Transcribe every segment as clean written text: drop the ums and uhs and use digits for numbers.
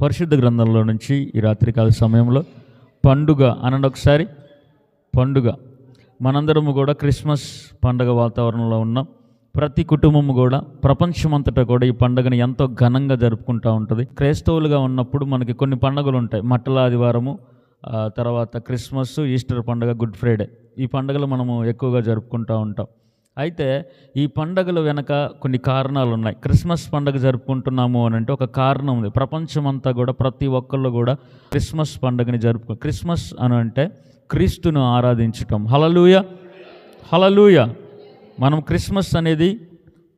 పరిశుద్ధ గ్రంథంలో నుంచి ఈ రాత్రికాల సమయంలో పండుగ అనండి ఒకసారి. పండుగ. మనందరము కూడా క్రిస్మస్ పండుగ వాతావరణంలో ఉన్నాం. ప్రతి కుటుంబము కూడా ప్రపంచమంతటా కూడా ఈ పండుగను ఎంతో ఘనంగా జరుపుకుంటూ ఉంటుంది. క్రైస్తవులుగా ఉన్నప్పుడు మనకి కొన్ని పండుగలు ఉంటాయి. మట్టల ఆదివారము, తర్వాత క్రిస్మస్, ఈస్టర్ పండుగ, గుడ్ ఫ్రైడే. ఈ పండుగలు మనము ఎక్కువగా జరుపుకుంటూ ఉంటాం. అయితే ఈ పండుగల వెనక కొన్ని కారణాలు ఉన్నాయి. క్రిస్మస్ పండుగ జరుపుకుంటున్నాము అని అంటే ఒక కారణం ఉంది. ప్రపంచమంతా కూడా ప్రతి ఒక్కళ్ళు కూడా క్రిస్మస్ పండుగని క్రిస్మస్ అని అంటే క్రీస్తును ఆరాధించటం. హల్లెలూయా, హల్లెలూయా. మనం క్రిస్మస్ అనేది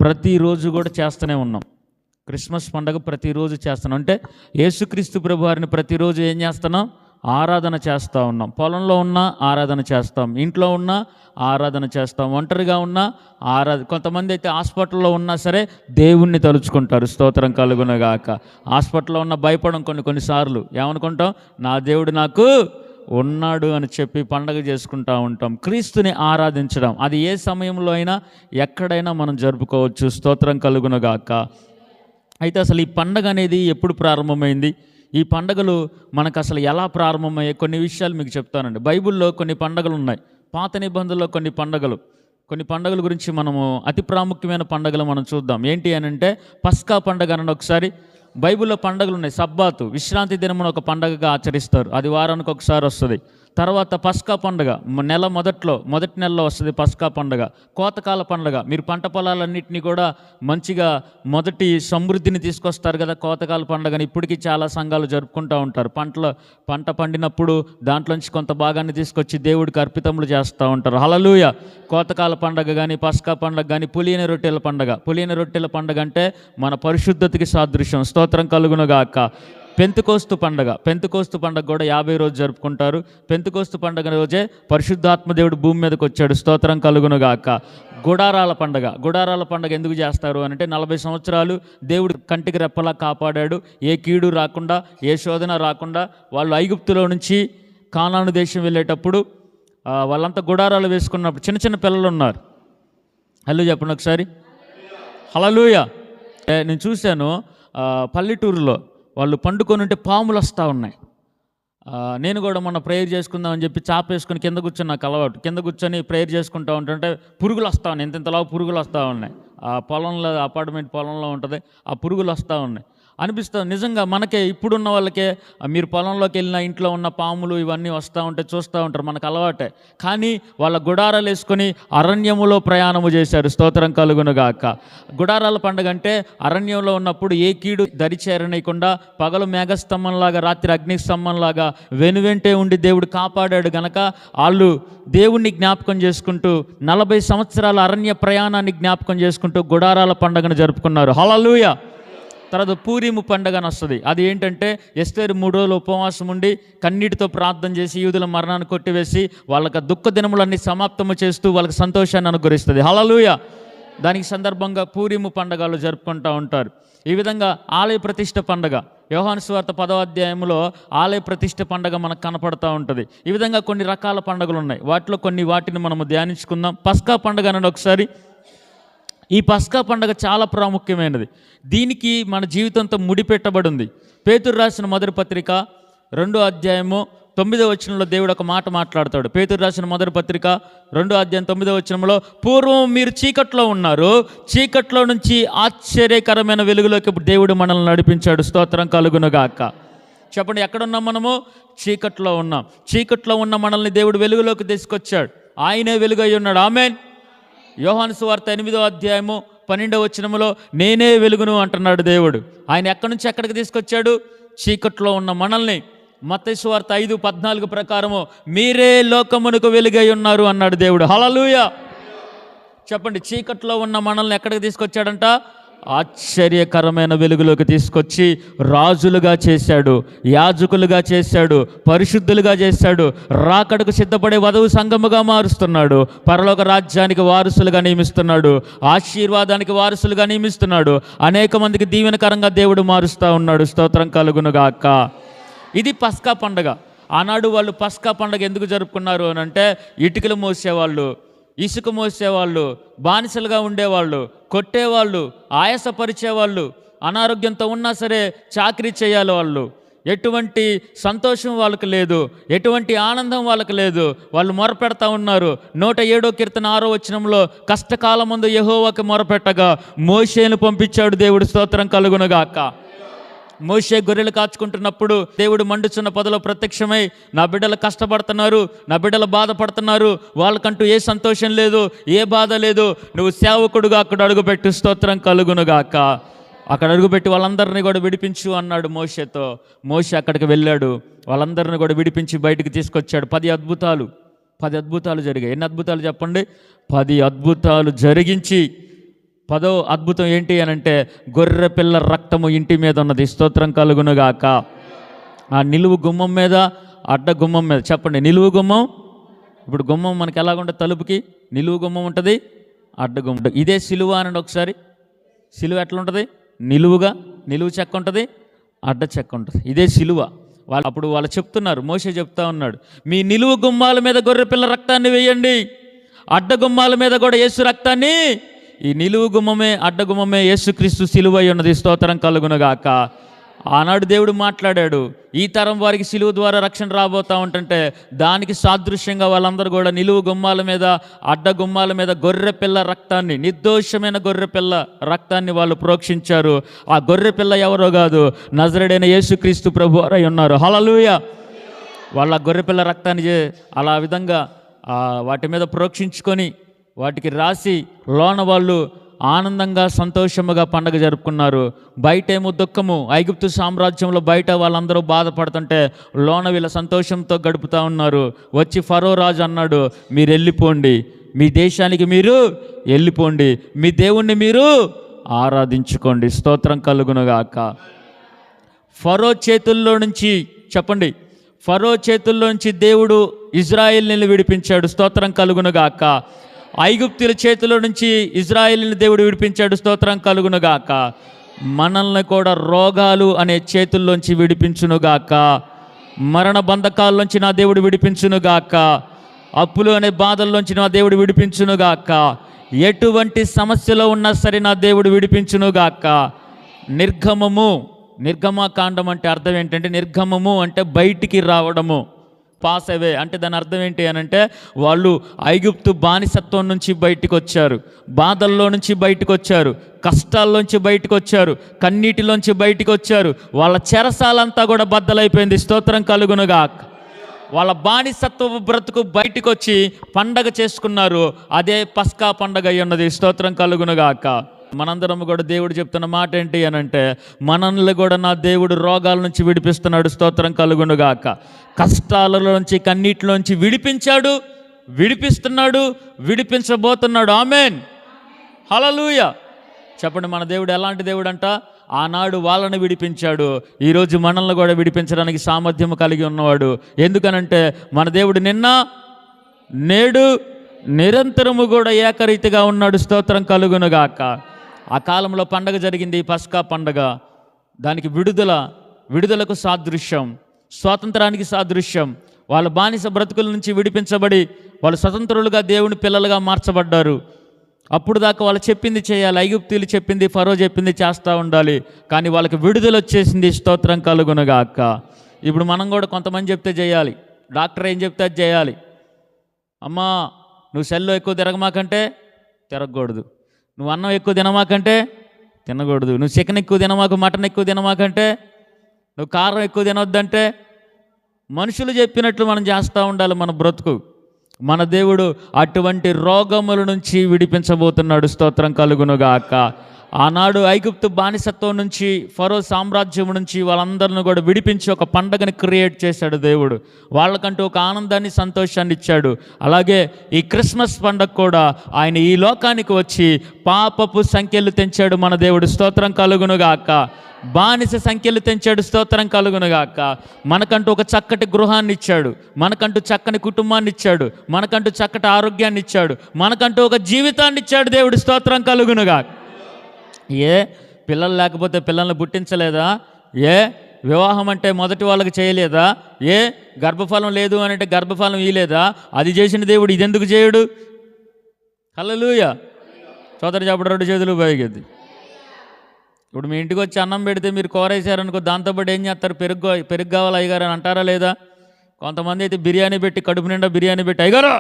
ప్రతిరోజు కూడా చేస్తూనే ఉన్నాం. క్రిస్మస్ పండుగ ప్రతిరోజు చేస్తున్నాం. అంటే యేసుక్రీస్తు ప్రభువారిని ప్రతిరోజు ఏం చేస్తున్నాం? ఆరాధన చేస్తూ ఉన్నాం. పొలంలో ఉన్నా ఆరాధన చేస్తాం, ఇంట్లో ఉన్నా ఆరాధన చేస్తాం, ఒంటరిగా ఉన్నా కొంతమంది అయితే హాస్పిటల్లో ఉన్నా సరే దేవుణ్ణి తలుచుకుంటారు. స్తోత్రం కలుగునగాక. హాస్పిటల్లో ఉన్న భయపడం కొన్నిసార్లు ఏమనుకుంటాం? నా దేవుడు నాకు ఉన్నాడు అని చెప్పి పండగ చేసుకుంటూ ఉంటాం. క్రీస్తుని ఆరాధించడం అది ఏ సమయంలో అయినా ఎక్కడైనా మనం జరుపుకోవచ్చు. స్తోత్రం కలుగునగాక. అయితే అసలు ఈ పండగ అనేది ఎప్పుడు ప్రారంభమైంది? ఈ పండుగలు మనకు అసలు ఎలా ప్రారంభమయ్యాయి? కొన్ని విషయాలు మీకు చెప్తానండి. బైబిల్లో కొన్ని పండుగలు ఉన్నాయి. పాత నిబంధనలో కొన్ని పండుగల గురించి మనము అతి ప్రాముఖ్యమైన పండుగలు మనం చూద్దాం. ఏంటి అని అంటే పస్కా పండుగ అనండి ఒకసారి. బైబిల్లో పండుగలు ఉన్నాయి. సబ్బాతు విశ్రాంతి దినమున ఒక పండుగగా ఆచరిస్తారు. అది వారానికి ఒకసారి వస్తుంది. తర్వాత పస్కా పండుగ మొదటి నెలలో వస్తుంది. పస్కా పండుగ కోతకాల పండుగ. మీరు పంట పొలాలన్నింటినీ కూడా మంచిగా మొదటి సమృద్ధిని తీసుకొస్తారు కదా కోతకాల పండుగని. ఇప్పటికీ చాలా సంఘాలు జరుపుకుంటూ ఉంటారు. పంట పండినప్పుడు దాంట్లోంచి కొంత భాగాన్ని తీసుకొచ్చి దేవుడికి అర్పితములు చేస్తూ ఉంటారు. హల్లెలూయా. కోతకాల పండుగ కానీ, పస్కా పండుగ కానీ, పులియని రొట్టెల పండుగ అంటే మన పరిశుద్ధతకి సాదృశ్యం. స్తోత్రం కలుగునుగాక. పెంతెకోస్తు పండుగ కూడా 50 రోజు జరుపుకుంటారు. పెంతెకోస్తు పండుగ రోజే పరిశుద్ధాత్మ దేవుడు భూమి మీదకి వచ్చాడు. స్తోత్రం కలుగునుగాక. గుడారాల పండుగ ఎందుకు చేస్తారు అని అంటే 40 సంవత్సరాలు దేవుడు కంటికి రెప్పలా కాపాడాడు. ఏ కీడు రాకుండా, ఏ శోధన రాకుండా. వాళ్ళు ఐగుప్తులో నుంచి కానాను దేశం వెళ్ళేటప్పుడు వాళ్ళంతా గుడారాలు వేసుకున్నప్పుడు చిన్న పిల్లలు ఉన్నారు. హలో చెప్పండి ఒకసారి. హల్లెలూయా. నేను చూశాను పల్లెటూరులో వాళ్ళు పండుకొని ఉంటే పాములు వస్తూ ఉన్నాయి. నేను కూడా మొన్న ప్రేయర్ చేసుకుందామని చెప్పి చాపేసుకొని కింద కూర్చొని, నాకు అలవాటు, కింద కూర్చొని ప్రేయర్ చేసుకుంటూ ఉంటుంటే పురుగులు వస్తూ ఉన్నాయి. ఇంతలాగా పురుగులు వస్తూ ఉన్నాయి. ఆ పొలంలో, అపార్ట్మెంట్ పొలంలో ఉంటుంది, ఆ పురుగులు వస్తూ ఉన్నాయి. అనిపిస్తుంది నిజంగా మనకే, ఇప్పుడున్న వాళ్ళకే మీరు పొలంలోకి వెళ్ళిన ఇంట్లో ఉన్న పాములు ఇవన్నీ వస్తూ ఉంటే చూస్తూ ఉంటారు, మనకు అలవాటే. కానీ వాళ్ళ గుడారాలు వేసుకొని అరణ్యములో ప్రయాణము చేశారు. స్తోత్రం కలుగునుగాక. గుడారాల పండుగ అంటే అరణ్యంలో ఉన్నప్పుడు ఏ కీడు దరిచేరనీయకుండా పగలు మేఘస్తంభంలాగా, రాత్రి అగ్నిస్తంభంలాగా వెనువెంటే ఉండి దేవుడు కాపాడాడు గనక వాళ్ళు దేవుణ్ణి జ్ఞాపకం చేసుకుంటూ 40 సంవత్సరాల అరణ్య ప్రయాణాన్ని జ్ఞాపకం చేసుకుంటూ గుడారాల పండుగను జరుపుకున్నారు. హల్లెలూయా. తర్వాత పూరీము పండుగ అని వస్తుంది. అది ఏంటంటే ఎస్తేరు 3 రోజులు ఉపవాసం ఉండి కన్నీటితో ప్రార్థన చేసి యూదుల మరణాన్ని కొట్టివేసి వాళ్ళకి దుఃఖ దినములన్నీ సమాప్తము చేస్తూ వాళ్ళకి సంతోషాన్ని అనుగ్రహిస్తుంది. హల్లెలూయా. దానికి సందర్భంగా పూరీము పండుగలు జరుపుకుంటూ ఉంటారు. ఈ విధంగా ఆలయ ప్రతిష్ఠ పండుగ, యోహాను సువార్త 10వ అధ్యాయంలో ఆలయ ప్రతిష్ఠ పండుగ మనకు కనపడుతూ ఉంటుంది. ఈ విధంగా కొన్ని రకాల పండుగలు ఉన్నాయి. వాటిని మనము ధ్యానించుకుందాం. పస్కా పండుగ అనండి ఒకసారి. ఈ పస్కా పండుగ చాలా ప్రాముఖ్యమైనది. దీనికి మన జీవితంతో ముడిపెట్టబడి ఉంది. పేతురు రాసిన మొదటి పత్రిక 2వ అధ్యాయము 9వ వచనంలో దేవుడు ఒక మాట మాట్లాడతాడు. పేతురు రాసిన మొదటి పత్రిక 2వ అధ్యాయం 9వ వచనంలో, పూర్వం మీరు చీకట్లో ఉన్నారు, చీకట్లో నుంచి ఆశ్చర్యకరమైన వెలుగులోకి దేవుడు మనల్ని నడిపించాడు. స్తోత్రం కలుగునుగాక. చెప్పండి, ఎక్కడున్నాం మనము? చీకట్లో ఉన్నాం. చీకట్లో ఉన్న మనల్ని దేవుడు వెలుగులోకి తీసుకొచ్చాడు. ఆయనే వెలుగై ఉన్నాడు. ఆమేన్. యోహాను సువార్త 8వ అధ్యాయము 12వ వచనములో నేనే వెలుగును అంటున్నాడు దేవుడు. ఆయన ఎక్కడి నుంచి ఎక్కడికి తీసుకొచ్చాడు? చీకట్లో ఉన్న మనల్ని. మత్తయి సువార్త 5:14 ప్రకారము మీరే లోకమునకు వెలుగై ఉన్నారు అన్నాడు దేవుడు. హల్లెలూయా. చెప్పండి, చీకట్లో ఉన్న మనల్ని ఎక్కడికి తీసుకొచ్చాడంట? ఆశ్చర్యకరమైన వెలుగులోకి తీసుకొచ్చి రాజులుగా చేశాడు, యాజకులుగా చేశాడు, పరిశుద్ధులుగా చేశాడు, రాకడకు సిద్ధపడే వధువు సంఘముగా మారుస్తున్నాడు, పరలోక రాజ్యానికి వారసులుగా నియమిస్తున్నాడు, ఆశీర్వాదానికి వారసులుగా నియమిస్తున్నాడు, అనేక మందికి దీవెనకరంగా దేవుడు మారుస్తూ ఉన్నాడు. స్తోత్రం కలుగునుగాక. ఇది పస్కా పండుగ. ఆనాడు వాళ్ళు పస్కా పండుగ ఎందుకు జరుపుకున్నారు అని అంటే ఇటుకలు మోసేవాళ్ళు, ఇసుక మోసేవాళ్ళు, బానిసలుగా ఉండేవాళ్ళు, కొట్టేవాళ్ళు, ఆయాసపరిచేవాళ్ళు, అనారోగ్యంతో ఉన్నా సరే చాకరీ చేయాలి వాళ్ళు. ఎటువంటి సంతోషం వాళ్ళకి లేదు, ఎటువంటి ఆనందం వాళ్ళకి లేదు. వాళ్ళు మొరపెడతా ఉన్నారు. 107వ కీర్తన 6వ వచనంలో కష్టకాలం ముందు యెహోవాకు మొరపెట్టగా మోషేను పంపించాడు దేవుడు. స్తోత్రం కలుగునుగాక. మోషే గొర్రెలు కాచుకుంటున్నప్పుడు దేవుడు మండుచున్న పొదలో ప్రత్యక్షమై, నా బిడ్డలు కష్టపడుతున్నారు, నా బిడ్డలు బాధపడుతున్నారు, వాళ్ళకంటూ ఏ సంతోషం లేదు, ఏ బాధ లేదు, నువ్వు సేవకుడుగా అక్కడ అడుగుపెట్టు. స్తోత్రం కలుగునుగాక. అక్కడ అడుగుపెట్టి వాళ్ళందరినీ కూడా విడిపించు అన్నాడు మోషేతో. మోషే అక్కడికి వెళ్ళాడు, వాళ్ళందరినీ కూడా విడిపించి బయటికి తీసుకొచ్చాడు. 10 అద్భుతాలు జరిగాయి. ఎన్ని అద్భుతాలు చెప్పండి? 10 అద్భుతాలు జరిగించి 10వ అద్భుతం ఏంటి అని అంటే గొర్రె పిల్ల రక్తము ఇంటి మీద ఉన్నది. స్తోత్రం కలుగునుగాక. ఆ నిలువు గుమ్మం మీద, అడ్డ గుమ్మం మీద, చెప్పండి నిలువు గుమ్మం. ఇప్పుడు గుమ్మం మనకి ఎలాగుంటుంది? తలుపుకి నిలువు గుమ్మం ఉంటుంది, అడ్డ గుమ్మం. ఇదే సిలువ అనండి ఒకసారి. సిలువ ఎట్లా ఉంటుంది? నిలువుగా, నిలువు చెక్క ఉంటుంది, అడ్డ చెక్క ఉంటుంది. ఇదే సిలువ. అప్పుడు వాళ్ళు చెప్తున్నారు, మోషే చెప్తా ఉన్నాడు, మీ నిలువు గుమ్మాల మీద గొర్రె పిల్ల రక్తాన్ని వేయండి, అడ్డ గుమ్మాల మీద కూడా యేసు రక్తాన్ని. ఈ నిలువు గుమ్మమే, అడ్డ గుమ్మమే యేసుక్రీస్తు సిలువ అయి ఉన్నది. స్తోత్రం కలుగునుగాక. ఆనాడు దేవుడు మాట్లాడాడు, ఈ తరం వారికి సిలువ ద్వారా రక్షణ రాబోతా ఉంటుంటే దానికి సాదృశ్యంగా వాళ్ళందరూ కూడా నిలువు గుమ్మాల మీద, అడ్డ గుమ్మాల మీద గొర్రె పిల్ల రక్తాన్ని, నిర్దోషమైన గొర్రె పిల్ల రక్తాన్ని వాళ్ళు ప్రోక్షించారు. ఆ గొర్రె పిల్ల ఎవరో కాదు, నజరేయుడైన యేసుక్రీస్తు ప్రభువారై ఉన్నారు. హల్లెలూయా. వాళ్ళ గొర్రె పిల్ల రక్తాన్ని అలా విధంగా వాటి మీద ప్రోక్షించుకొని వాటికి రాసి లోన వాళ్ళు ఆనందంగా సంతోషముగా పండగ జరుపుకున్నారు. బయటేమో దుఃఖము, ఐగుప్తు సామ్రాజ్యంలో బయట వాళ్ళందరూ బాధపడుతుంటే లోన వీళ్ళ సంతోషంతో గడుపుతూ ఉన్నారు. వచ్చి ఫరో రాజు అన్నాడు, మీరు వెళ్ళిపోండి, మీ దేశానికి మీరు వెళ్ళిపోండి, మీ దేవుణ్ణి మీరు ఆరాధించుకోండి. స్తోత్రం కలుగునుగాక. ఫరో చేతుల్లో నుంచి, చెప్పండి, ఫరో చేతుల్లో నుంచి దేవుడు ఇజ్రాయేలుని విడిపించాడు. స్తోత్రం కలుగునుగాక. ఐగుప్తుల చేతిలో నుంచి ఇజ్రాయేలుని దేవుడు విడిపించాడు. స్తోత్రం కలుగునుగాక. మనల్ని కూడా రోగాలు అనే చేతుల్లోంచి విడిపించునుగాక. మరణ బంధకాల్లోంచి నా దేవుడు విడిపించునుగాక. అప్పులు అనే బాధల్లోంచి నా దేవుడు విడిపించునుగాక. ఎటువంటి సమస్యలో ఉన్నా సరే నా దేవుడు విడిపించునుగాక. నిర్గమకాండం అంటే అర్థం ఏంటంటే, నిర్గమము అంటే బయటికి రావడము. పాస్ అవే అంటే దాని అర్థం ఏంటి అని అంటే, వాళ్ళు ఐగుప్తు బానిసత్వం నుంచి బయటకు వచ్చారు, బాధల్లో నుంచి బయటకు వచ్చారు, కష్టాల్లోంచి బయటకు వచ్చారు, కన్నీటిలోంచి బయటకు వచ్చారు. వాళ్ళ చెరసాలంతా కూడా బద్దలైపోయింది. స్తోత్రం కలుగునుగాక. వాళ్ళ బానిసత్వ బ్రతుకు బయటకు వచ్చి పండగ చేసుకున్నారు. అదే పస్కా పండగ అయి ఉన్నది. స్తోత్రం కలుగునుగాక. మనందరం కూడా దేవుడు చెప్తున్న మాట ఏంటి అని అంటే, మనల్ని కూడా నా దేవుడు రోగాల నుంచి విడిపిస్తున్నాడు. స్తోత్రం కలుగునుగాక. కష్టాలలోంచి, కన్నీటిలోంచి విడిపించాడు, విడిపిస్తున్నాడు, విడిపించబోతున్నాడు. ఆమేన్. హల్లెలూయా. చెప్పండి, మన దేవుడు ఎలాంటి దేవుడు అంట? ఆనాడు వాళ్ళని విడిపించాడు, ఈరోజు మనల్ని కూడా విడిపించడానికి సామర్థ్యం కలిగి ఉన్నవాడు. ఎందుకనంటే మన దేవుడు నిన్న, నేడు, నిరంతరము కూడా ఏకరీతిగా ఉన్నాడు. స్తోత్రం కలుగునుగాక. ఆ కాలంలో పండగ జరిగింది, పస్కా పండగ. దానికి విడుదలకు సాదృశ్యం, స్వాతంత్రానికి సాదృశ్యం. వాళ్ళ బానిస బ్రతుకుల నుంచి విడిపించబడి వాళ్ళు స్వతంత్రులుగా దేవుని పిల్లలుగా మార్చబడ్డారు. అప్పుడు దాకా వాళ్ళు చెప్పింది చేయాలి, ఐగుప్తీయులు చెప్పింది, ఫరో చెప్పింది చేస్తూ ఉండాలి. కానీ వాళ్ళకి విడుదల వచ్చేసింది. స్తోత్రం కలుగునుగాక. ఇప్పుడు మనం కూడా కొంతమంది చెప్తే చేయాలి, డాక్టర్ ఏం చెప్తే అది చేయాలి. అమ్మా, నువ్వు సెల్లో ఎక్కువ తిరగమాకంటే తిరగకూడదు, నువ్వు అన్నం ఎక్కువ తినమాకంటే తినకూడదు, నువ్వు చికెన్ ఎక్కువ తినమాకు, మటన్ ఎక్కువ తినమాకంటే, నువ్వు కారం ఎక్కువ తినొద్దంటే, మనుషులు చెప్పినట్లు మనం చేస్తూ ఉండాలి మన బ్రతుకు. మన దేవుడు అటువంటి రోగముల నుంచి విడిపించబోతున్నాడు. స్తోత్రం కలుగునుగాక. ఆనాడు ఐగుప్తు బానిసత్వం నుంచి, ఫరో సామ్రాజ్యం నుంచి వాళ్ళందరిని కూడా విడిపించి ఒక పండగని క్రియేట్ చేశాడు దేవుడు. వాళ్ళకంటూ ఒక ఆనందాన్ని, సంతోషాన్ని ఇచ్చాడు. అలాగే ఈ క్రిస్మస్ పండగ కూడా ఆయన ఈ లోకానికి వచ్చి పాపపు సంఖ్యలు తెంచాడు మన దేవుడు. స్తోత్రం కలుగునుగాక. బానిస సంఖ్యలు తెంచాడు. స్తోత్రం కలుగునుగాక. మనకంటూ ఒక చక్కటి గృహాన్ని ఇచ్చాడు, మనకంటూ చక్కని కుటుంబాన్ని ఇచ్చాడు, మనకంటూ చక్కటి ఆరోగ్యాన్ని ఇచ్చాడు, మనకంటూ ఒక జీవితాన్ని ఇచ్చాడు దేవుడు. స్తోత్రం కలుగునుగాక. పిల్లలు లేకపోతే పిల్లల్ని పుట్టించలేదా? వివాహం అంటే మొదటి వాళ్ళకి చేయలేదా? గర్భఫలం లేదు అని అంటే గర్భఫలం ఇయలేదా? అది చేసిన దేవుడు ఇదెందుకు చేయడు? హల్లెలూయా. సోదరు చెప్పడు, 2 చేతులు పైకెత్తి. ఇప్పుడు మీ ఇంటికి వచ్చి అన్నం పెడితే మీరు కూరేసారనుకో, దాంతోపాటు ఏం చేస్తారు? పెరుగు కావాలి అయ్యగారు అని అంటారా లేదా? కొంతమంది అయితే బిర్యానీ పెట్టి, కడుపు నిండా బిర్యానీ పెట్టి, అయ్యగారు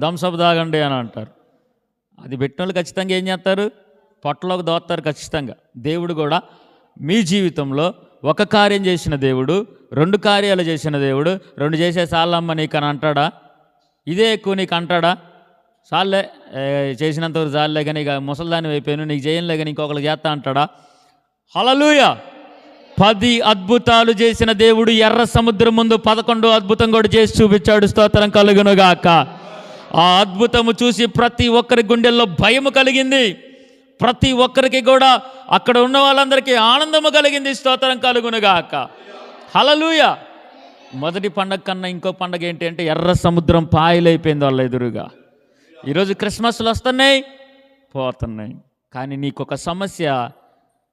థమ్సప్ తాగండి అని అంటారు. అది పెట్టిన వాళ్ళు ఖచ్చితంగా ఏం చేస్తారు? పొట్టలోకి దోస్తారు ఖచ్చితంగా. దేవుడు కూడా మీ జీవితంలో ఒక కార్యం చేసిన దేవుడు, 2 కార్యాలు చేసిన దేవుడు, 2 చేసే సాల్లమ్మ నీకు అని అంటాడా? ఇదే ఎక్కువ నీకు అంటాడా? సాల్లే చేసినంతవరకు చాలే కానీ ఇక ముసలిదాని అయిపోయాను, నీకు చేయంలే కానీ ఇంకొకరికి చేస్తా అంటాడా? హల్లెలూయా. 10 అద్భుతాలు చేసిన దేవుడు ఎర్ర సముద్రం ముందు 11 అద్భుతం కూడా చేసి చూపించాడు. స్తోత్రం కలుగునుగాక. ఆ అద్భుతము చూసి ప్రతి ఒక్కరి గుండెల్లో భయము కలిగింది. ప్రతి ఒక్కరికి కూడా అక్కడ ఉన్న వాళ్ళందరికీ ఆనందము కలిగింది. స్తోత్రం కలుగునుగాక. హల్లెలూయా. మొదటి పండగ కన్నా ఇంకో పండగ ఏంటి అంటే ఎర్ర సముద్రం పాయలైపోయింది వాళ్ళ ఎదురుగా. ఈరోజు క్రిస్మస్లు వస్తున్నాయి, పోతున్నాయి, కానీ నీకొక సమస్య,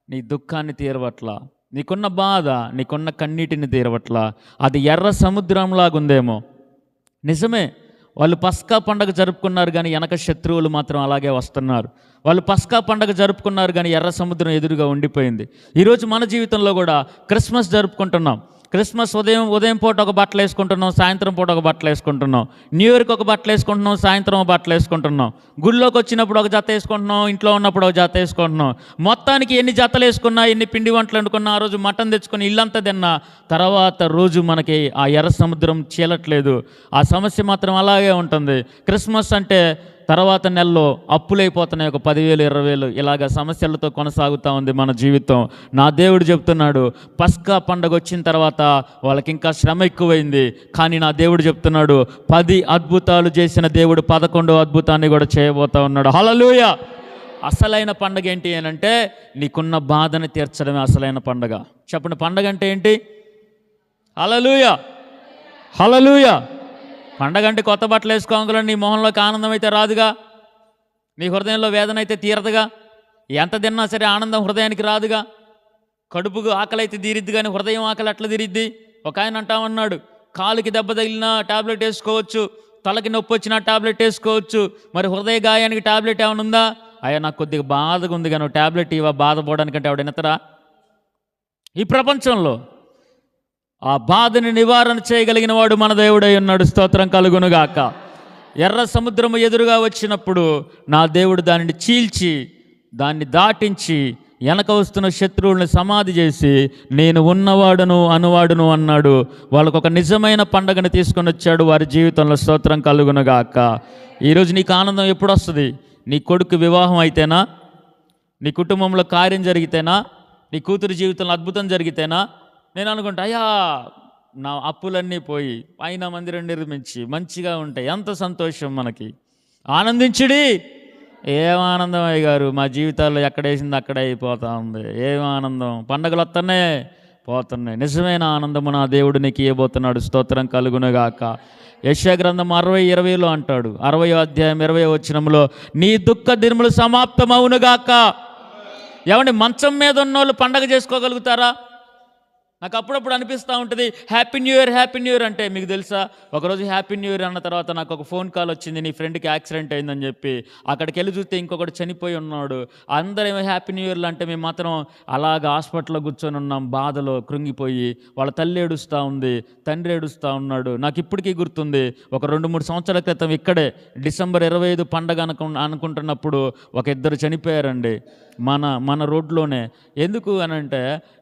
నీ దుఃఖాన్ని తీరవట్లా, నీకున్న బాధ, నీకున్న కన్నీటిని తీరవట్లా. అది ఎర్ర సముద్రంలాగుందేమో. నిజమే, వాళ్ళు పస్కా పండగ జరుపుకున్నారు కానీ వెనక శత్రువులు మాత్రం అలాగే వస్తున్నారు. వాళ్ళు పస్కా పండగ జరుపుకున్నారు కానీ ఎర్ర సముద్రం ఎదురుగా ఉండిపోయింది. ఈరోజు మన జీవితంలో కూడా క్రిస్మస్ జరుపుకుంటున్నాం. క్రిస్మస్ ఉదయం పూట ఒక బట్టలు వేసుకుంటున్నాం, సాయంత్రం పూట ఒక బట్టలు వేసుకుంటున్నాం. న్యూ ఇయర్కి ఒక బట్టలు వేసుకుంటున్నాం, సాయంత్రం ఒక బట్టలు వేసుకుంటున్నాం. గుళ్ళోకి వచ్చినప్పుడు ఒక జత వేసుకుంటున్నాం, ఇంట్లో ఉన్నప్పుడు ఒక జత వేసుకుంటున్నాం. మొత్తానికి ఎన్ని జతలు వేసుకున్నా, ఎన్ని పిండి వంటలు వండుకున్నా, ఆ రోజు మటన్ తెచ్చుకొని ఇల్లంతా తిన్నా, తర్వాత రోజు మనకి ఆ ఎర్ర సముద్రం చీలట్లేదు. ఆ సమస్య మాత్రం అలాగే ఉంటుంది. క్రిస్మస్ అంటే తర్వాత నెలలో అప్పులైపోతున్నాయి, ఒక 10,000 20,000 ఇలాగ సమస్యలతో కొనసాగుతూ ఉంది మన జీవితం. నా దేవుడు చెప్తున్నాడు, పస్కా పండగ వచ్చిన తర్వాత వాళ్ళకి ఇంకా శ్రమ ఎక్కువైంది, కానీ నా దేవుడు చెప్తున్నాడు 10 అద్భుతాలు చేసిన దేవుడు 11వ అద్భుతాన్ని కూడా చేయబోతా ఉన్నాడు. హల్లెలూయా. అసలైన పండగ ఏంటి అని అంటే నీకున్న బాధని తీర్చడమే అసలైన పండగ. చెప్పండి, పండగ అంటే ఏంటి? హల్లెలూయా. హల్లెలూయా. పండగ అంటే కొత్త బట్టలు వేసుకోగలను, నీ మొహంలోకి ఆనందం అయితే రాదుగా, నీ హృదయంలో వేదన అయితే తీరదుగా, ఎంత తిన్నా సరే ఆనందం హృదయానికి రాదుగా. కడుపుకు ఆకలి అయితే తీరిద్ది కానీ హృదయం ఆకలి ఎట్లా తీరిద్ది? ఒక ఆయన అంటామన్నాడు, కాలుకి దెబ్బ తగిలినా టాబ్లెట్ వేసుకోవచ్చు, తలకి నొప్పి వచ్చినా టాబ్లెట్ వేసుకోవచ్చు, మరి హృదయ గాయానికి టాబ్లెట్ ఏమైనా ఉందా? అయ్యా నాకు కొద్దిగా బాధగా ఉంది కానీ టాబ్లెట్ ఇవా బాధపోవడానికంటే ఆవిడ ఎనతరా? ఈ ప్రపంచంలో ఆ బాధని నివారణ చేయగలిగిన వాడు మన దేవుడై ఉన్నాడు. స్తోత్రం కలుగునుగాక. ఎర్ర సముద్రము ఎదురుగా వచ్చినప్పుడు నా దేవుడు దానిని చీల్చి, దాన్ని దాటించి, వెనక వస్తున్న శత్రువుల్ని సమాధి చేసి నేను ఉన్నవాడును అనువాడును అన్నాడు. వాళ్ళకు ఒక నిజమైన పండగను తీసుకొని వచ్చాడు వారి జీవితంలో. స్తోత్రం కలుగునుగాక. ఈరోజు నీకు ఆనందం ఎప్పుడు వస్తుంది? నీ కొడుకు వివాహం అయితేనా, నీ కుటుంబంలో కార్యం జరిగితేనా, నీ కూతురు జీవితంలో అద్భుతం జరిగితేనా? నేను అనుకుంటా, అయ్యా నా అప్పులన్నీ పోయి పైన మందిరం నిర్మించి మంచిగా ఉంటాయి, ఎంత సంతోషం మనకి, ఆనందించుడి. ఏం ఆనందం అయ్య గారు, మా జీవితాల్లో ఎక్కడేసింది అక్కడే అయిపోతా ఉంది. ఏం ఆనందం, పండగలు వస్తున్నాయి పోతున్నాయి. నిజమైన ఆనందము నా దేవుడు నీకు ఇవ్వబోతున్నాడు. స్తోత్రం కలుగునుగాక. యెషయా గ్రంథం 60:20 అంటాడు, 60వ అధ్యాయం 20వ వచనంలో, నీ దుఃఖ దినములు సమాప్తమవునుగాక. ఏమండి, మంచం మీద ఉన్నోళ్ళు పండగ చేసుకోగలుగుతారా? నాకు అప్పుడప్పుడు అనిపిస్తూ ఉంటుంది, happy new year happy new year అంటే. మీకు తెలుసా, ఒకరోజు హ్యాపీ న్యూ ఇయర్ అన్న తర్వాత నాకు ఒక ఫోన్ కాల్ వచ్చింది, నీ ఫ్రెండ్కి యాక్సిడెంట్ అయిందని చెప్పి. అక్కడికి వెళ్ళి చూస్తే ఇంకొకటి చనిపోయి ఉన్నాడు. అందరేమో హ్యాపీ న్యూ ఇయర్లు అంటే మేము మాత్రం అలాగ హాస్పిటల్లో కూర్చొని ఉన్నాం, బాధలో కృంగిపోయి. వాళ్ళ తల్లి ఏడుస్తూ ఉంది, తండ్రి ఏడుస్తూ ఉన్నాడు. నాకు ఇప్పటికీ గుర్తుంది, ఒక 2-3 సంవత్సరాల క్రితం ఇక్కడే డిసెంబర్ 25 పండగ అనుకుంటున్నప్పుడు ఒక 2 చనిపోయారండి మన రోడ్లోనే. ఎందుకు అని అంటే,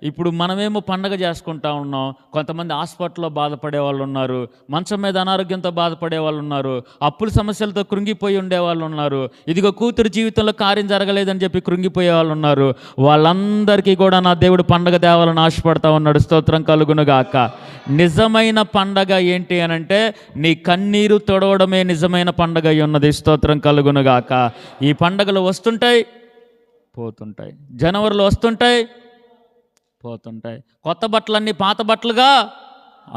ఇప్పుడు మనమేమో పండగ చేసుకుంటా ఉన్నాం, కొంతమంది హాస్పిటల్లో బాధపడే వాళ్ళు ఉన్నారు, మంచం మీద అనారోగ్యంతో బాధపడే వాళ్ళు ఉన్నారు, అప్పుల సమస్యలతో కృంగిపోయి ఉండే వాళ్ళు ఉన్నారు, ఇదిగో కూతురు జీవితంలో కార్యం జరగలేదని చెప్పి కృంగిపోయే వాళ్ళు ఉన్నారు. వాళ్ళందరికీ కూడా నా దేవుడు పండగ తేవాలని ఆశపడతా ఉన్నాడు. స్తోత్రం కలుగునుగాక. నిజమైన పండగ ఏంటి అని అంటే నీ కన్నీరు తొడవడమే నిజమైన పండగ అయి ఉన్నది. స్తోత్రం కలుగునుగాక. ఈ పండగలు వస్తుంటాయి, పోతుంటాయి. జనవరిలో వస్తుంటాయి, పోతుంటాయి. కొత్త బట్టలన్నీ పాత బట్టలుగా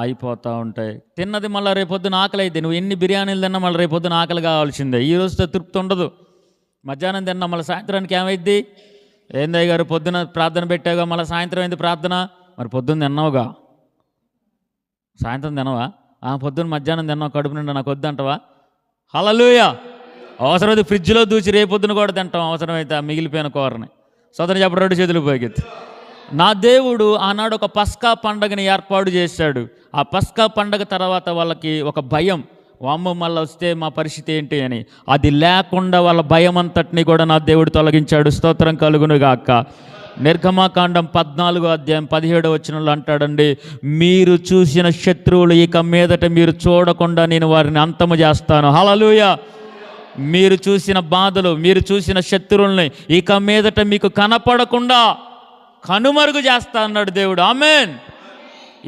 అయిపోతూ ఉంటాయి. తిన్నది మళ్ళీ రేపొద్దున ఆకలి అయితే, నువ్వు ఎన్ని బిర్యానీలు తిన్నా మళ్ళీ రేపొద్దున ఆకలి కావాల్సిందే. ఈ రోజుతో తృప్తి ఉండదు. మధ్యాహ్నం తిన్నా మళ్ళీ సాయంత్రానికి ఏమైద్ది? ఏందయ్య గారు పొద్దున ప్రార్థన పెట్టావుగా, మళ్ళీ సాయంత్రం అయింది ప్రార్థన. మరి పొద్దున్న తిన్నావుగా, సాయంత్రం తినవా? పొద్దున్న మధ్యాహ్నం తిన్నావు, కడుపు నిండా నాకు వద్దంటవా? హల్లెలూయా. అవసరమైతే ఫ్రిడ్జ్లో దూచి రేపొద్దున కూడా తింటాం, అవసరమైతే మిగిలిపోయిన కూరని. సోదరు చెప్పడు, 2 చేతులు పైకెత్తి. నా దేవుడు ఆనాడు ఒక పస్కా పండగని ఏర్పాటు చేశాడు. ఆ పస్కా పండగ తర్వాత వాళ్ళకి ఒక భయం, వామ్మ మళ్ళీ వస్తే మా పరిస్థితి ఏంటి అని. అది లేకుండా వాళ్ళ భయం అంతటిని కూడా నా దేవుడు తొలగించాడు. స్తోత్రం కలుగునుగాక. నిర్గమాకాండం 14:17 అంటాడండి, మీరు చూసిన శత్రువులు ఇక మీదట మీరు చూడకుండా నేను వారిని అంతము చేస్తాను. హల్లెలూయా. మీరు చూసిన బాధలు, మీరు చూసిన శత్రువుల్ని ఇక మీదట మీకు కనపడకుండా కనుమరుగు చేస్తా అన్నాడు దేవుడు. ఆమేన్.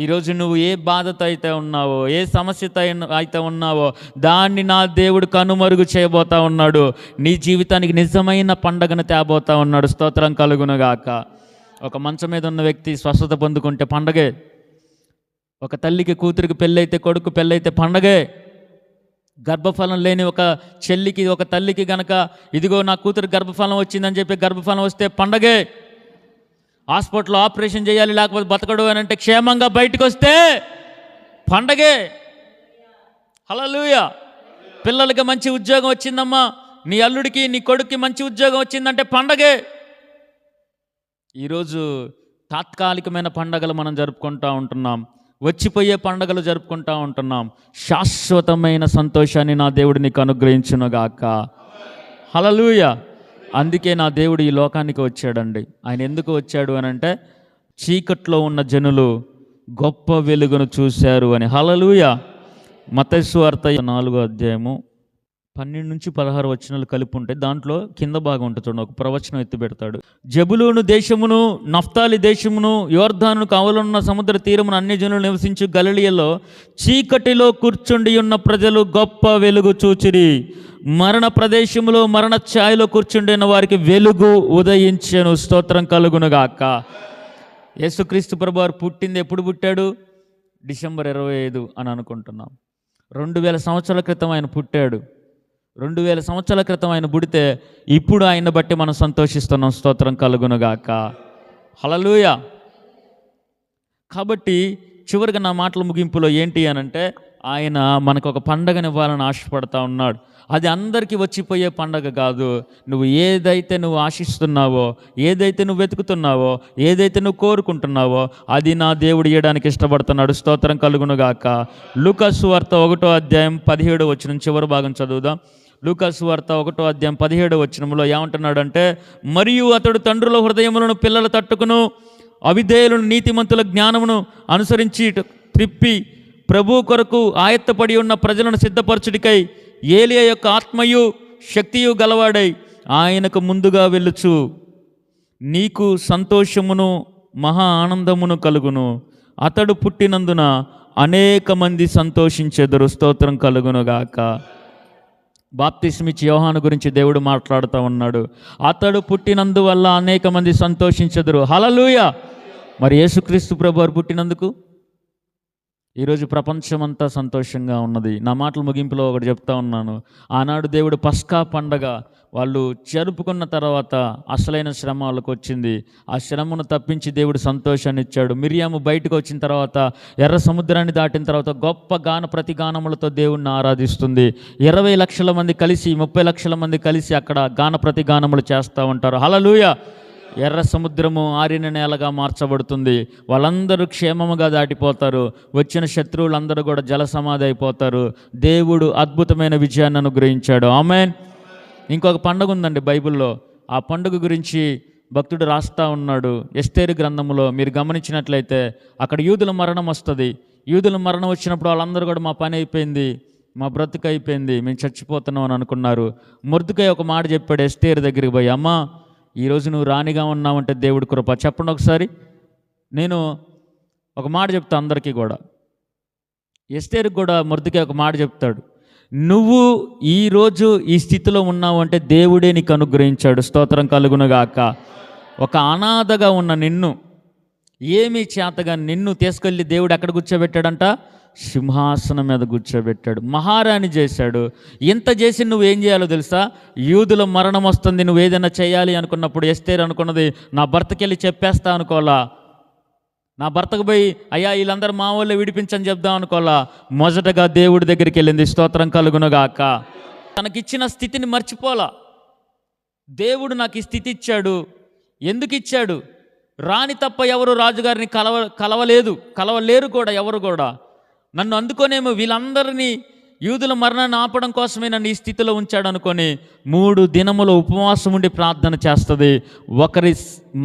ఈరోజు నువ్వు ఏ బాధతో అయితే ఉన్నావో, ఏ సమస్యతో అయితే ఉన్నావో దాన్ని నా దేవుడు కనుమరుగు చేయబోతా ఉన్నాడు. నీ జీవితానికి నిజమైన పండగను తేబోతా ఉన్నాడు. స్తోత్రం కలుగునుగాక. ఒక మంచం మీద ఉన్న వ్యక్తి స్వస్థత పొందుకుంటే పండగే. ఒక తల్లికి కూతురికి పెళ్ళైతే, కొడుకు పెళ్ళైతే పండగే. గర్భఫలం లేని ఒక చెల్లికి, ఒక తల్లికి గనక ఇదిగో నా కూతురు గర్భఫలం వచ్చిందని చెప్పి గర్భఫలం వస్తే పండగే. హాస్పిటల్లో ఆపరేషన్ చేయాలి లేకపోతే బతకడు అని అంటే క్షేమంగా బయటకు వస్తే పండగే. హల్లెలూయా. పిల్లలకి మంచి ఉద్యోగం వచ్చిందమ్మా, నీ అల్లుడికి నీ కొడుక్కి మంచి ఉద్యోగం వచ్చిందంటే పండగే. ఈరోజు తాత్కాలికమైన పండగలు మనం జరుపుకుంటూ ఉంటున్నాం, వచ్చిపోయే పండగలు జరుపుకుంటూ ఉంటున్నాం. శాశ్వతమైన సంతోషాన్ని నా దేవుడు నీకు అనుగ్రహించునుగాక. హల్లెలూయా. అందుకే నా దేవుడు ఈ లోకానికి వచ్చాడండి. ఆయన ఎందుకు వచ్చాడు అని అంటే చీకట్లో ఉన్న జనులు గొప్ప వెలుగును చూశారు అని. హల్లెలూయా. మత్తయి సువార్త 4:12-16 కలిపి ఉంటే దాంట్లో కింద భాగం ఉంటుంది చూడండి, ఒక ప్రవచనం ఎత్తి పెడతాడు. జబులూను దేశమును, నఫ్తాలి దేశమును, యోర్దానుకు ఆవలున్న సముద్ర తీరమును అన్ని జనులు నివసించు గలిలయలో చీకటిలో కూర్చుండి ఉన్న ప్రజలు గొప్ప వెలుగు చూచిరి. మరణ ప్రదేశములో మరణ ఛాయలో కూర్చుండిన వారికి వెలుగు ఉదయించెను. స్తోత్రం కలుగునుగాక. యేసుక్రీస్తు ప్రభువారు పుట్టింది ఎప్పుడు పుట్టాడు? డిసెంబర్ 25 అని అనుకుంటున్నాం. 2000 సంవత్సరాల క్రితం ఆయన పుట్టాడు. 2000 సంవత్సరాల క్రితం ఆయన పుడితే ఇప్పుడు ఆయన బట్టి మనం సంతోషిస్తున్నాం. స్తోత్రం కలుగునుగాక. హల్లెలూయా. కాబట్టి చివరిగా నా మాటల ముగింపులో ఏంటి అనంటే ఆయన మనకు ఒక పండగనివ్వాలని ఆశపడతా ఉన్నాడు. అది అందరికీ వచ్చిపోయే పండగ కాదు. నువ్వు ఏదైతే నువ్వు ఆశిస్తున్నావో, ఏదైతే నువ్వు వెతుకుతున్నావో, ఏదైతే నువ్వు కోరుకుంటున్నావో అది నా దేవుడు ఇవ్వడానికి ఇష్టపడుతున్నాడు. స్తోత్రం కలుగునుగాక. లూకాసు సువార్త 1:17 చివరి భాగం చదువుదాం. లూకాసు సువార్త 1:17 ఏమంటున్నాడంటే, మరియు అతడు తండ్రుల హృదయములను పిల్లల తట్టుకును అవిధేయులను నీతిమంతుల జ్ఞానమును అనుసరించి త్రిప్పి ప్రభు కొరకు ఆయత్తపడి ఉన్న ప్రజలను సిద్ధపరచుడికై ఏలియా యొక్క ఆత్మయు శక్తియు గలవాడై ఆయనకు ముందుగా వెళ్ళుచు నీకు సంతోషమును మహా ఆనందమును కలుగును. అతడు పుట్టినందున అనేక మంది సంతోషించెదరు. స్తోత్రం కలుగునుగాక. బాప్తిస్మిచ్చి యోహాను గురించి దేవుడు మాట్లాడుతూ ఉన్నాడు. అతడు పుట్టినందువల్ల అనేక మంది సంతోషించెదరు. హల్లెలూయా. మరి యేసుక్రీస్తు ప్రభువారు పుట్టినందుకు ఈరోజు ప్రపంచమంతా సంతోషంగా ఉన్నది. నా మాటల ముగింపులో ఒకటి చెప్తా ఉన్నాను. ఆనాడు దేవుడు పస్కా పండగ వాళ్ళు జరుపుకున్న తర్వాత అసలైన శ్రమ వాళ్ళకు వచ్చింది. ఆ శ్రమను తప్పించి దేవుడు సంతోషాన్ని ఇచ్చాడు. మిరియాము బయటకు వచ్చిన తర్వాత, ఎర్ర సముద్రాన్ని దాటిన తర్వాత గొప్ప ప్రతి గానములతో దేవుణ్ణి ఆరాధిస్తుంది. 20 లక్షల మంది కలిసి, 30 లక్షల మంది కలిసి అక్కడ ప్రతి గానములు చేస్తూ ఉంటారు. హల్లెలూయా. ఎర్ర సముద్రము ఆరిన నేలగా మార్చబడుతుంది. వాళ్ళందరూ క్షేమముగా దాటిపోతారు. వచ్చిన శత్రువులందరూ కూడా జలసమాధి అయిపోతారు. దేవుడు అద్భుతమైన విజయాన్ని అనుగ్రహించాడు. ఆమేన్. ఇంకొక పండుగ ఉందండి బైబిల్లో. ఆ పండుగ గురించి భక్తుడు రాస్తా ఉన్నాడు. ఎస్తేరు గ్రంథంలో మీరు గమనించినట్లయితే అక్కడ యూదుల మరణం వస్తుంది. యూదుల మరణం వచ్చినప్పుడు వాళ్ళందరూ కూడా మా పని అయిపోయింది, మా బ్రతుకు అయిపోయింది, మేము చచ్చిపోతున్నాం అని అనుకున్నారు. మొర్దెకై ఒక మాట చెప్పాడు ఎస్తేరు దగ్గరికి పోయి, అమ్మా ఈరోజు నువ్వు రాణిగా ఉన్నావంటే దేవుడి కృప. చెప్పండి ఒకసారి. నేను ఒక మాట చెప్తా అందరికీ కూడా. ఎస్తేరుకు కూడా మొర్దెకై ఒక మాట చెప్తాడు, నువ్వు ఈరోజు ఈ స్థితిలో ఉన్నావు అంటే దేవుడే నీకు అనుగ్రహించాడు. స్తోత్రం కలుగునుగాక. ఒక అనాథగా ఉన్న నిన్ను, ఏమీ చేతగా నిన్ను తీసుకెళ్ళి దేవుడు ఎక్కడ కూర్చోబెట్టాడంట? సింహాసనం మీద కూర్చోబెట్టాడు. మహారాణి చేశాడు. ఇంత చేసి నువ్వేం చేయాలో తెలుసా? యూదుల మరణం వస్తుంది, నువ్వు ఏదైనా చేయాలి అనుకున్నప్పుడు ఎస్తేరు అనుకున్నది, నా భర్తకి వెళ్ళి చెప్పేస్తా అనుకోవాలా, నా భర్తకు పోయి అయ్యా వీళ్ళందరూ మా వాళ్ళే విడిపించని చెప్దాం అనుకోవాలా. మొదటగా దేవుడి దగ్గరికి వెళ్ళింది. స్తోత్రం కలుగునుగాక. తనకిచ్చిన స్థితిని మర్చిపోలా. దేవుడు నాకు ఈ స్థితి ఇచ్చాడు, ఎందుకు ఇచ్చాడు? రాణి తప్ప ఎవరు రాజుగారిని కలవలేరు కూడా, ఎవరు కూడా. నన్ను అందుకోనేమో వీళ్ళందరినీ యూదుల మరణాన్ని ఆపడం కోసమే నన్ను ఈ స్థితిలో ఉంచాడు అనుకొని 3 దినములు ఉపవాసం ఉండి ప్రార్థన చేస్తుంది ఒకరి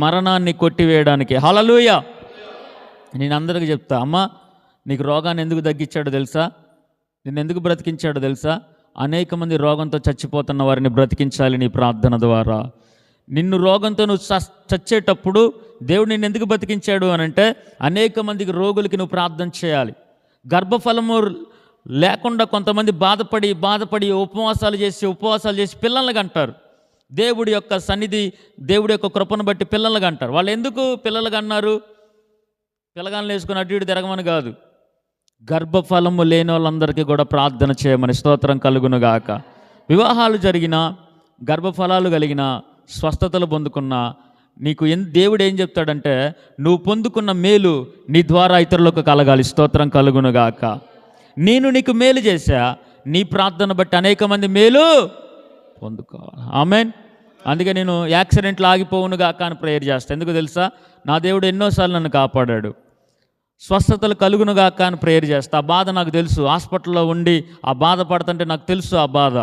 మరణాన్ని కొట్టివేయడానికి. హల్లెలూయా. నేను అందరికీ చెప్తా, అమ్మా నీకు రోగాన్ని ఎందుకు తగ్గించాడో తెలుసా? నిన్ను ఎందుకు బ్రతికించాడో తెలుసా? అనేక మంది రోగంతో చచ్చిపోతున్న వారిని బ్రతికించాలి నీ ప్రార్థన ద్వారా. నిన్ను రోగంతో నువ్వు చచ్చేటప్పుడు దేవుడు నిన్ను ఎందుకు బ్రతికించాడు అని అంటే, అనేక మందికి రోగులకి నువ్వు ప్రార్థన చేయాలి. గర్భఫలము లేకుండా కొంతమంది బాధపడి ఉపవాసాలు చేసి పిల్లల్ని అంటారు. దేవుడి యొక్క సన్నిధి, దేవుడి యొక్క కృపను బట్టి పిల్లల్ని అంటారు. వాళ్ళు ఎందుకు పిల్లలుగా అన్నారు? పిల్లగాళ్ళు వేసుకుని అటు ఇటు తిరగమని కాదు, గర్భఫలము లేని వాళ్ళందరికీ కూడా ప్రార్థన చేయమని. స్తోత్రం కలుగునుగాక. వివాహాలు జరిగినా, గర్భఫలాలు కలిగిన, స్వస్థతలు పొందుకున్న నీకు దేవుడు ఏం చెప్తాడంటే, నువ్వు పొందుకున్న మేలు నీ ద్వారా ఇతరులకు కలగాలి. స్తోత్రం కలుగునుగాక. నేను నీకు మేలు చేశా, నీ ప్రార్థన బట్టి అనేక మంది మేలు పొందుకోవాలి. ఆమేన్. అందుకే నేను యాక్సిడెంట్లు ఆగిపోవునుగాక అని ప్రేయర్ చేస్తాను. ఎందుకు తెలుసా? నా దేవుడు ఎన్నోసార్లు నన్ను కాపాడాడు. స్వస్థతలు కలుగునుగాక అని ప్రేయర్ చేస్తా. ఆ బాధ నాకు తెలుసు. హాస్పిటల్లో ఉండి ఆ బాధ పడుతుంటే నాకు తెలుసు ఆ బాధ.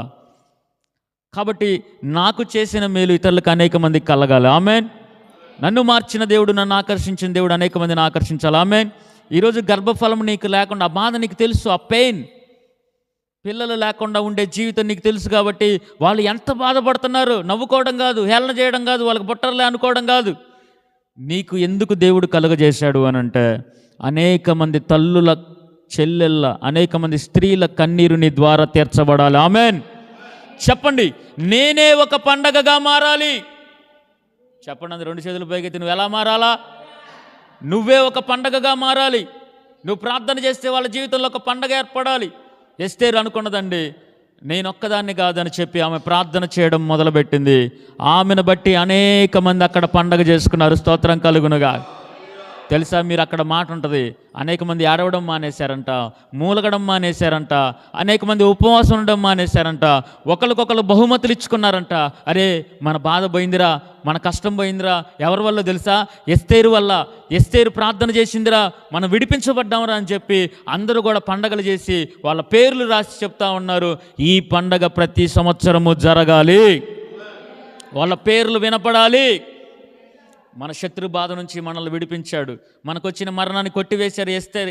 కాబట్టి నాకు చేసిన మేలు ఇతరులకు అనేక మందికి కలగాలి. ఆమేన్. నన్ను మార్చిన దేవుడు, నన్ను ఆకర్షించిన దేవుడు అనేక మందిని ఆకర్షించాలి. ఆమేన్. ఈరోజు గర్భఫలం నీకు లేకుండా, ఆ బాధ నీకు తెలుసు, ఆ పెయిన్, పిల్లలు లేకుండా ఉండే జీవితం నీకు తెలుసు. కాబట్టి వాళ్ళు ఎంత బాధపడుతున్నారు, నవ్వుకోవడం కాదు, హేళన చేయడం కాదు, వాళ్ళకి బొట్టర్లే అనుకోవడం కాదు. నీకు ఎందుకు దేవుడు కలుగజేశాడు అని అంటే, అనేక మంది తల్లుల, చెల్లెళ్ళ, అనేక మంది స్త్రీల కన్నీరు నీ ద్వారా తీర్చబడాలి. ఆమేన్. చెప్పండి, నేనే ఒక పండగగా మారాలి. చెప్పండి, అది 2 చేతులు పైకెత్తి. నువ్వు ఎలా మారాలా? నువ్వే ఒక పండగగా మారాలి. నువ్వు ప్రార్థన చేస్తే వాళ్ళ జీవితంలో ఒక పండగ ఏర్పడాలి. ఎస్తేరు అనుకున్నదండి, నేనొక్కదాన్ని కాదని చెప్పి ఆమె ప్రార్థన చేయడం మొదలుపెట్టింది. ఆమెను బట్టి అనేక మంది అక్కడ పండగ చేసుకున్నారు. స్తోత్రం కలుగునుగా. తెలుసా, మీరు అక్కడ మాట ఉంటుంది, అనేక మంది ఏడవడం మానేశారంట, మూలగడం మానేశారంట, అనేక మంది ఉపవాసం ఉండడం మానేశారంట, ఒకరికొకరు బహుమతులు ఇచ్చుకున్నారంట. అరే మన బాధ పోయిందిరా, మన కష్టం పోయిందిరా. ఎవరి వల్ల తెలుసా? ఎస్తేరు వల్ల. ఎస్తేరు ప్రార్థన చేసిందిరా, మనం విడిపించబడ్డామరా అని చెప్పి అందరూ కూడా పండగలు చేసి వాళ్ళ పేర్లు రాసి చెప్తా ఉన్నారు. ఈ పండగ ప్రతి సంవత్సరము జరగాలి, వాళ్ళ పేర్లు వినపడాలి. మన శత్రు బాధ నుంచి మనల్ని విడిపించాడు, మనకు వచ్చిన మరణాన్ని కొట్టివేశారు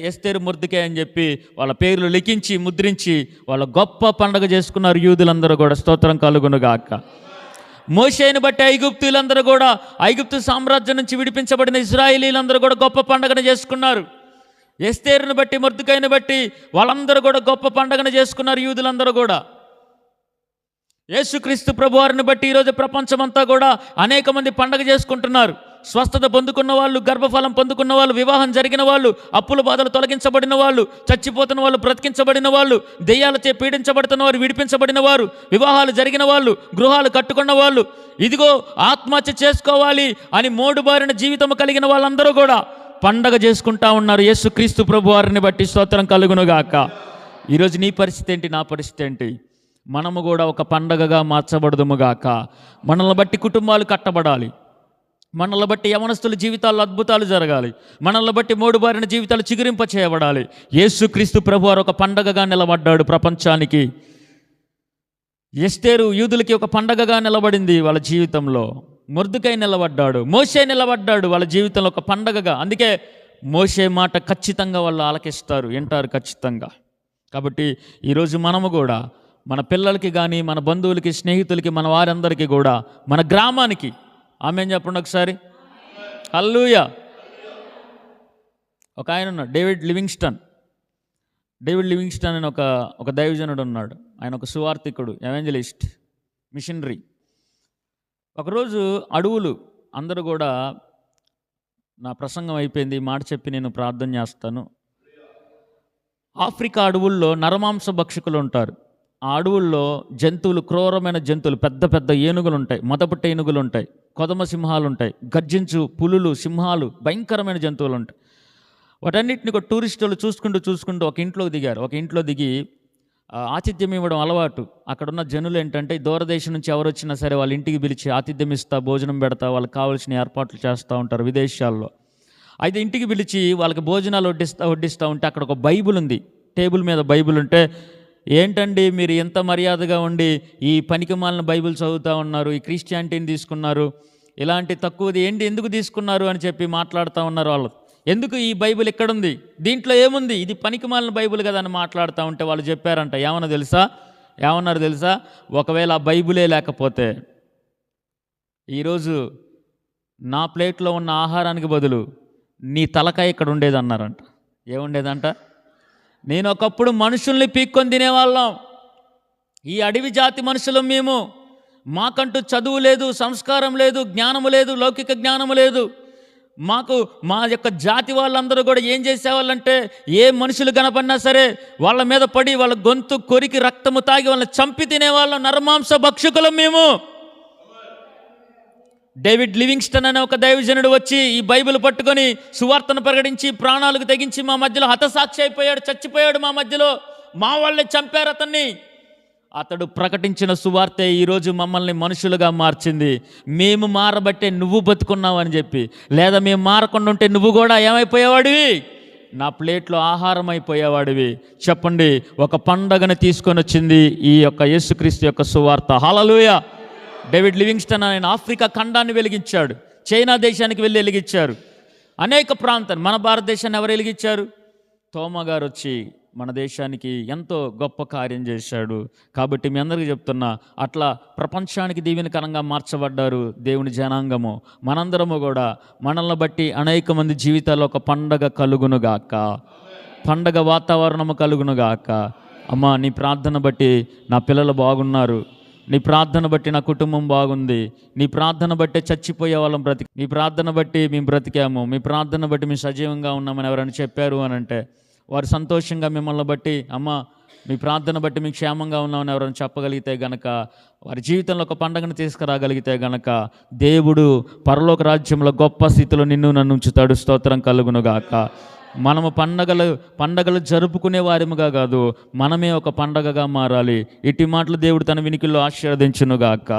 ఎస్తేరు మొర్దెకై అని చెప్పి వాళ్ళ పేర్లు లిఖించి ముద్రించి వాళ్ళ గొప్ప పండగ చేసుకున్నారు యూదులందరూ కూడా. స్తోత్రం కలుగునుగాక. మోషేని బట్టి ఐగుప్తీయులందరూ కూడా, ఐగుప్తు సామ్రాజ్యం నుంచి విడిపించబడిన ఇశ్రాయేలీలందరూ కూడా గొప్ప పండగను చేసుకున్నారు. ఎస్తేరుని బట్టి, మొర్దెకైని బట్టి వాళ్ళందరూ కూడా గొప్ప పండగను చేసుకున్నారు యూదులందరూ కూడా. యేసుక్రీస్తు ప్రభువారిని బట్టి ఈరోజు ప్రపంచమంతా కూడా అనేక మంది పండగ చేసుకుంటున్నారు. స్వస్థత పొందుకున్న వాళ్ళు, గర్భఫలం పొందుకున్న వాళ్ళు, వివాహం జరిగిన వాళ్ళు, అప్పుల బాధలు తొలగించబడిన వాళ్ళు, చచ్చిపోతున్న వాళ్ళు బ్రతికించబడిన వాళ్ళు, దెయ్యాలచే పీడించబడుతున్న వారు విడిపించబడిన వారు, వివాహాలు జరిగిన వాళ్ళు, గృహాలు కట్టుకున్న వాళ్ళు, ఇదిగో ఆత్మహత్య చేసుకోవాలి అని మోడుబారిన జీవితం కలిగిన వాళ్ళందరూ కూడా పండగ చేసుకుంటా ఉన్నారు యేసుక్రీస్తు ప్రభువారిని బట్టి. స్తోత్రం కలుగునుగాక. ఈరోజు నీ పరిస్థితి ఏంటి, నా పరిస్థితి ఏంటి? మనము కూడా ఒక పండగగా మార్చబడదుముగాక. మనల్ని బట్టి కుటుంబాలు కట్టబడాలి, మనల్ని బట్టి యవనస్తుల జీవితాల్లో అద్భుతాలు జరగాలి, మనల్ని బట్టి మోడుబారిన జీవితాలు చిగురింప చేయబడాలి. యేసుక్రీస్తు ప్రభువారు ఒక పండగగా నిలబడ్డాడు ప్రపంచానికి. ఎస్తేరు యూదులకి ఒక పండగగా నిలబడింది వాళ్ళ జీవితంలో. మొర్దెకై నిలబడ్డాడు, మోషే నిలబడ్డాడు వాళ్ళ జీవితంలో ఒక పండగగా. అందుకే మోషే మాట ఖచ్చితంగా వాళ్ళు ఆలకిస్తారు, వింటారు ఖచ్చితంగా. కాబట్టి ఈరోజు మనము కూడా మన పిల్లలకి కానీ, మన బంధువులకి, స్నేహితులకి, మన వారందరికీ కూడా, మన గ్రామానికి ఆమేన్ చెప్పండి ఒకసారి. హల్లెలూయా. ఒక ఆయన ఉన్నాడు, డేవిడ్ లివింగ్స్టన్ అని ఒక దైవజనుడు ఉన్నాడు. ఆయన ఒక సువార్థికుడు, ఎవాంజలిస్ట్, మిషనరీ. ఒకరోజు అడవులు అందరూ కూడా, నా ప్రసంగం అయిపోయింది, మాట చెప్పి నేను ప్రార్థన చేస్తాను. ఆఫ్రికా అడవుల్లో నరమాంస భక్షకులు ఉంటారు. ఆ అడవుల్లో జంతువులు, క్రూరమైన జంతువులు, పెద్ద పెద్ద ఏనుగులు ఉంటాయి, మొదపట్ట ఏనుగులు ఉంటాయి, కొదమ సింహాలు ఉంటాయి, గర్జించు పులులు, సింహాలు, భయంకరమైన జంతువులు ఉంటాయి. వాటన్నిటిని టూరిస్టులు చూసుకుంటూ ఒక ఇంట్లో దిగారు. ఒక ఇంట్లో దిగి ఆతిథ్యం ఇవ్వడం అలవాటు. అక్కడున్న జనులు ఏంటంటే దూరదేశం నుంచి ఎవరు వచ్చినా సరే వాళ్ళ ఇంటికి పిలిచి ఆతిథ్యం ఇస్తా, భోజనం పెడతా, వాళ్ళకి కావాల్సిన ఏర్పాట్లు చేస్తూ ఉంటారు విదేశాల్లో. అయితే ఇంటికి పిలిచి వాళ్ళకి భోజనాలు వడ్డిస్తూ ఉంటే అక్కడ ఒక బైబిల్ ఉంది. టేబుల్ మీద బైబిల్ ఉంటే, ఏంటండి మీరు ఎంత మర్యాదగా ఉండి ఈ పనికిమాలిన బైబిల్ చదువుతూ ఉన్నారు, ఈ క్రిస్టియానిటీని తీసుకున్నారు, ఇలాంటి తక్కువది ఏంటి ఎందుకు తీసుకున్నారు అని చెప్పి మాట్లాడుతూ ఉన్నారు వాళ్ళు. ఎందుకు ఈ బైబిల్ ఎక్కడుంది, దీంట్లో ఏముంది, ఇది పనికిమాలిన బైబిల్ కదా అని మాట్లాడుతూ ఉంటే వాళ్ళు చెప్పారంట, ఏమన్నారు తెలుసా, ఒకవేళ ఆ బైబిలే లేకపోతే ఈరోజు నా ప్లేట్లో ఉన్న ఆహారానికి బదులు నీ తలకాయ ఇక్కడ ఉండేది అన్నారంట. ఏముండేదంట, నేను ఒకప్పుడు మనుషుల్ని పీక్కొని తినేవాళ్ళం, ఈ అడవి జాతి మనుషులు మేము, మాకంటూ చదువు లేదు, సంస్కారం లేదు, జ్ఞానము లేదు, లౌకిక జ్ఞానము లేదు. మా యొక్క జాతి వాళ్ళందరూ కూడా ఏం చేసేవాళ్ళంటే ఏ మనుషులు కనపడినా సరే వాళ్ళ మీద పడి వాళ్ళ గొంతు కొరికి రక్తము తాగి వాళ్ళని చంపి తినేవాళ్ళం, నరమాంస భక్షకులం మేము. డేవిడ్ లివింగ్స్టన్ అనే ఒక దైవజనుడు వచ్చి ఈ బైబిల్ పట్టుకొని సువార్తను ప్రకటించి ప్రాణాలకు తెగించి మా మధ్యలో హతసాక్షి అయిపోయాడు, చచ్చిపోయాడు మా మధ్యలో, మా వాళ్ళే చంపారు అతన్ని. అతడు ప్రకటించిన సువార్తే ఈరోజు మమ్మల్ని మనుషులుగా మార్చింది. మేము మారబట్టే నువ్వు బతుకున్నావు అని చెప్పి, లేదా మేము మారకుండా ఉంటే నువ్వు కూడా ఏమైపోయేవాడివి, నా ప్లేట్లో ఆహారం అయిపోయేవాడివి. చెప్పండి, ఒక పండగను తీసుకొని వచ్చింది ఈ యొక్క యేసుక్రీస్తు యొక్క సువార్త. హల్లెలూయా. డేవిడ్ లివింగ్స్టన్ ఆయన ఆఫ్రికా ఖండాన్ని వెలిగించాడు, చైనా దేశానికి వెళ్ళి వెలిగించారు, అనేక ప్రాంతాలు. మన భారతదేశాన్ని ఎవరు వెలిగించారు? తోమా గారు వచ్చి మన దేశానికి ఎంతో గొప్ప కార్యం చేశాడు. కాబట్టి మీ అందరికీ చెప్తున్నా, అట్లా ప్రపంచానికి దీవెనకరంగా మార్చబడ్డారు దేవుని జనాంగము. మనందరము కూడా మనల్ని బట్టి అనేక మంది జీవితాల్లో ఒక పండగ కలుగునుగాక, పండగ వాతావరణము కలుగునుగాక. అమ్మా, నీ ప్రార్థన బట్టి నా పిల్లలు బాగున్నారు, నీ ప్రార్థన బట్టి నా కుటుంబం బాగుంది, నీ ప్రార్థన బట్టి చచ్చిపోయే వాళ్ళం నీ ప్రార్థన బట్టి మేము బ్రతికాము, మీ ప్రార్థన బట్టి మేము సజీవంగా ఉన్నామని ఎవరైనా చెప్పారు అని అంటే వారు సంతోషంగా మిమ్మల్ని బట్టి, అమ్మ మీ ప్రార్థన బట్టి మీకు క్షేమంగా ఉన్నామని ఎవరైనా చెప్పగలిగితే గనక, వారి జీవితంలో ఒక పండుగను తీసుకురాగలిగితే గనక దేవుడు పరలోక రాజ్యంలో గొప్ప స్థితిలో నిన్ను నన్ను ఉంచుతాడు. స్తోత్రం కలుగునుగాక. మనము పండగలు జరుపుకునే వారిముగా కాదు, మనమే ఒక పండగగా మారాలి. ఇట్టి మాటలు దేవుడు తన వినికిల్లో ఆశీర్వదించునుగాక.